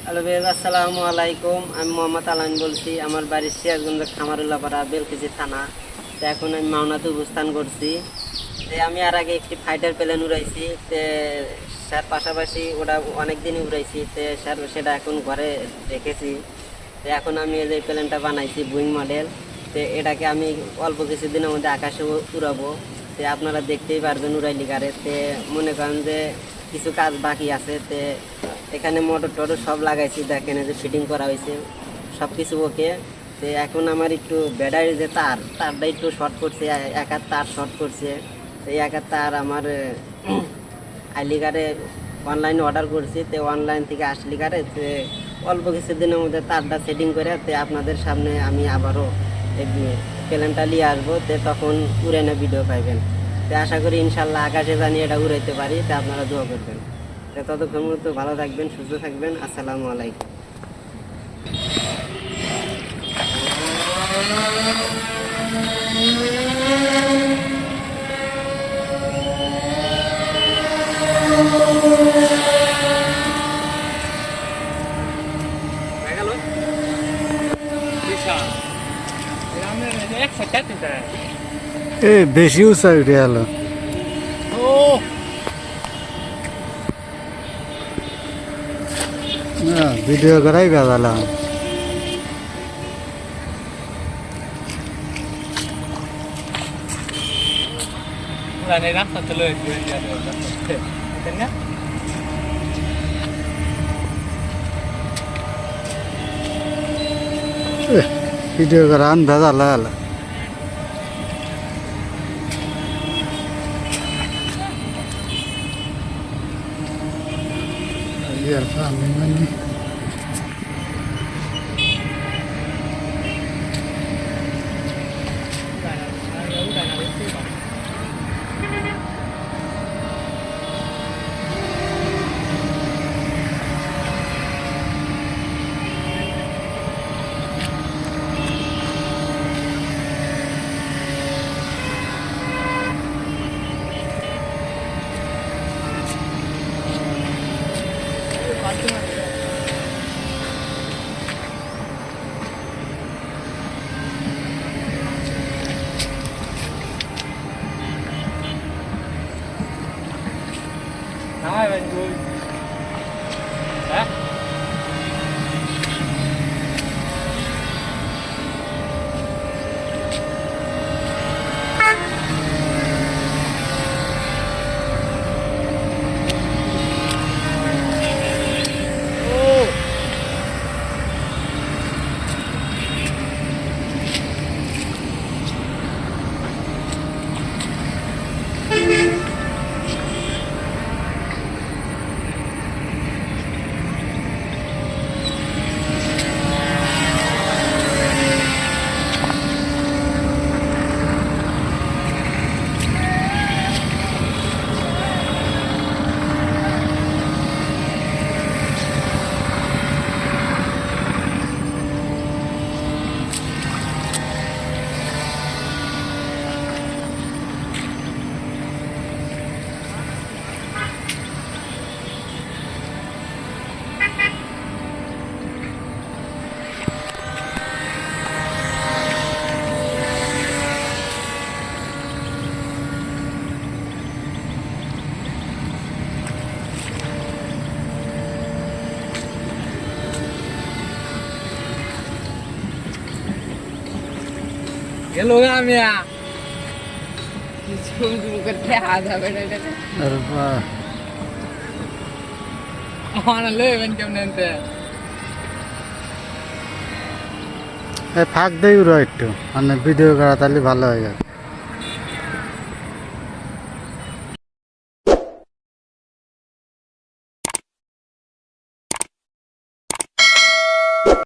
Hello ভাইয়া, আসসালামু আলাইকুম। আমি মোহাম্মদ আলামিন বলছি। আমার বাড়ি সিরাজগঞ্জ খামারুল্লাপাড়া, বেলকুচি থানা। তো এখন আমি মাওনাতে অবস্থান করছি। আমি আর আগে একটি ফাইটার প্লেন উড়াইছি। স্যার পাশাপাশি ওটা অনেক দিনই উড়াইছি। স্যার সেটা এখন ঘরে রেখেছি। এখন আমি এই যে প্লেনটা বানাইছি বুইং মডেল। এটাকে আমি অল্প কিছুদিনের মধ্যে আকাশে উড়াবো। আপনারা দেখতেই পারবেন উড়াইলি গাড়ে। মনে করেন যে কিছু কাজ বাকি আছে। এখানে মোটর টটর সব লাগাইছি, দেখেন যে ফিটিং করা হয়েছে, সব কিছু ওকে। এখন আমার একটু ব্যাটারির যে তারটা একটু শর্ট করছে, এক হাত তার শর্ট করছে। এই এক হাত তার আমার আইলিগারে অনলাইনে অর্ডার করছি। অনলাইন থেকে আসলি গারে অল্প কিছুদিনের মধ্যে তারটা সেটিং করে আপনাদের সামনে আমি আবারও প্লেনটা নিয়ে আসবো। তখন উড়ানো ভিডিও পাইবেন। আশা করি ইনশাল্লাহ আকাশে জানিয়ে এটা উড়াইতে পারি। আপনারা দোয়া করবেন। ততক্ষণ মতো ভালো থাকবেন, সুস্থ থাকবেন। আসসালামু আলাইকুম। বেশি উঁচা উঠে গেল। ভিডিও করাই বেজালাম। ভিডিও করা বেজালা গেল। Nói bên vui. Hả? Hello Amia. Zoom करके आ जा बेटा। अरे वाह। हाँ ले बन के बनते। ফাঁক দেই উড়ো একটু, মানে ভিডিও করা তাহলে ভালো হয়ে যাবে।